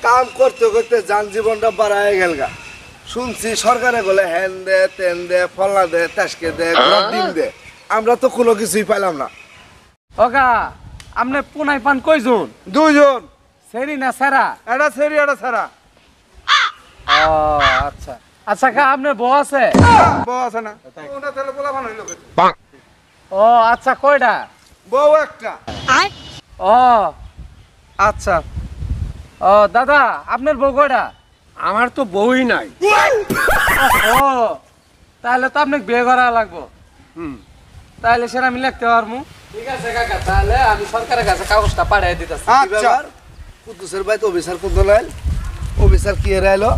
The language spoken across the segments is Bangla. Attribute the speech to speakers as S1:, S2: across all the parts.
S1: কাম করতে করতে যান জীবনটা বাড়ায় গেলগা। শুনছি সরকারে বলে হ্যান দে তেন দে ফলনা দে তাসকে দে ডিম দে, আমরা তো কোনো কিছুই পাইলাম না।
S2: ওগা আপনি পুনাই পান কয়জন?
S1: 2 জন।
S2: সেরি না সারা?
S1: এটা সেরি এটা সারা।
S2: ও আচ্ছা আচ্ছা কা আপনার বউ আছে?
S1: বউ আছে না? ওটা তাহলে বলা বান হইলো।
S2: ও আচ্ছা কয়টা?
S1: বউ একটা।
S2: ও আচ্ছা। ও দাদা আপনার বউ কয়টা?
S3: আমার তো বউই নাই।
S2: ও তাহলে তো আপনাকে বিয়ে করা লাগবো। তাহলে সেটা আমি লিখতে পারবো। ঠিক আছে কাকা, তাহলে আমি সরকারের কাছে কাগজটা পাঠিয়ে দিতেছি।
S1: আচ্ছা কুদ্দুসের ভাই তো অফিসার কোন লাইল? অফিসার কি এরাইলো?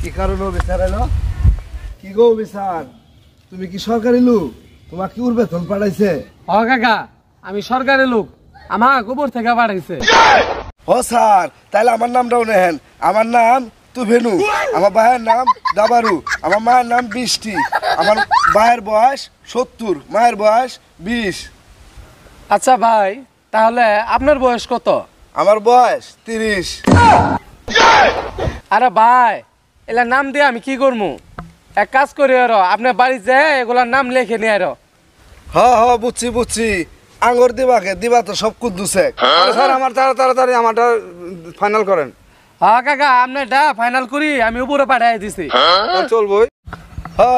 S1: কি কারণে অফিসার এলো? কি গো অফিসার, তুমি কি সরকারি লোক? তোমার কি উড় বেতন পাঠাইছে?
S2: ও কাকা আমি সরকারি লোক, আমার গোবর থেকে পাঠাইছে।
S1: ও স্যার, তাহলে আমার নামটাও নেন। আমার নাম তুভেনু, আমার ভাইয়ের নাম দাবারু, আমার মায়ের নাম বৃষ্টি, আমার ভাইয়ের বয়স 70, মায়ের বয়স 20।
S2: আচ্ছা ভাই, তাহলে আপনার বয়স কত?
S1: আমার বয়স 30।
S2: আরে ভাই এলা নাম দিয়ে আমি কি করবো? এক কাজ করি আর আপনার বাড়ি যে এগুলার নাম লিখে নিয়ে আর।
S1: হ বুঝছি বুঝছি, আঙ্গুর দিবাকে দিবা তো সব কুদ্দুসে।
S3: স্যার আমার তাড়াতাড়ি আমারটা ফাইনাল করেন।
S2: হ্যাঁ কাকা আপনারটা ফাইনাল করি আমি উপরে পাঠিয়ে দিছি।
S3: চলবই।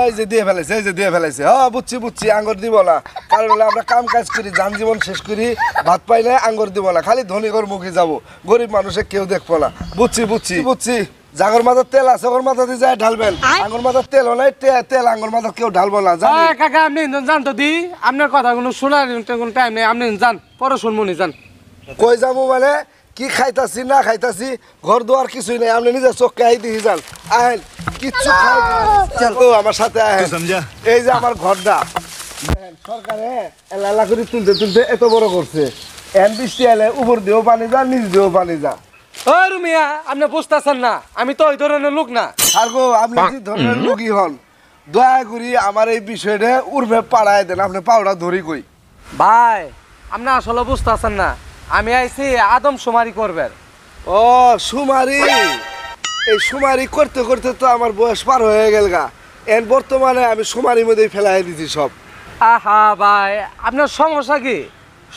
S1: এই যে দিয়ে ফেলেছে, এই যে দিয়ে ফেলেছে। বুঝছি বুঝছি, আঙ্গুর দিব না। কারণ হলো আমরা কাম কাজ করি, যান জীবন শেষ করি, ভাত পাইলে আঙ্গুর দিব না, খালি ধনীগর মুখে যাব, গরিব মানুষে কেউ দেখবো না। বুঝছি বুঝছি বুঝছি, জাগর মাথার তেল আছে ওর মাথা দিয়ে যায় ঢালবেন, আঙ্গুর মাথার তেল নাই, তেল আঙ্গুর মাথা কেউ ঢালবো না।
S2: কাকা আপনি জান তো দি, আপনার কথা কোনো শোনার কোনো টাইম নেই, আপনি যান পরে শুনবনি যান।
S1: কই যাবো মানে কি খাইতাছি না খাইতাছি, ঘর দুয়ার কিছুই নাই, আপনি নিজের চোখকে আই দিয়ে যান। আহেন কিচ্ছু খাই আমার সাথে আহেন। এই যে আমার ঘরটা সরকারে এলা করে তুলতে তুলতে এত বড় করছে, এন বৃষ্টি এলে উপর দিয়েও পানি যা, নিচ দিয়েও পানি যা।
S2: ও রুমিয়া আপনি বুঝতেছেন না, আমি তো ওই ধরনের লোক না।
S1: আর গো আপনি যে ধরনের লোকই হন, দয়া করি আমার এই বিষয়টা উর্বে পাড়ায় দেন, আপনি পাউডা ধরি কই।
S2: ভাই আপনি আসলে বুঝতেছেন না, আমি আইছি আদম শুমারি করবেন।
S1: ও সুমারি, এই সুমারি করতে করতে তো আমার বয়স পার হয়ে গেল গা। এর বর্তমানে আমি সুমারির মধ্যেই ফেলাই দিছি সব।
S2: আহা ভাই আপনার সমস্যা কি?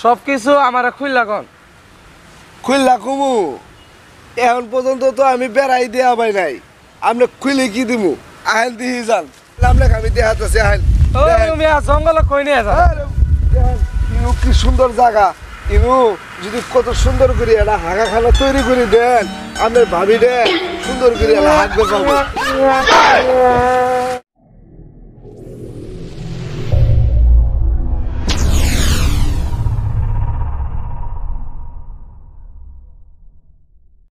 S2: সব কিছু আমার খুললা কন।
S1: খুললা কুমু, এখন পর্যন্ত তো আমি বেড়াই দেওয়া পাই নাই, আপনি খুলে কি দিমু? আহেন দিহি যান, নামলে আমি দেখাতেছি। আহেন
S2: ও রুমিয়া জঙ্গলে কই নিয়ে যান।
S1: ইনু কি সুন্দর জায়গা, ইনু যদি কত সুন্দর করে একটা হাগা খানা তৈরি করে দেন, আপনার ভাবি দেন সুন্দর করে একটা হাঁকবে পাবো।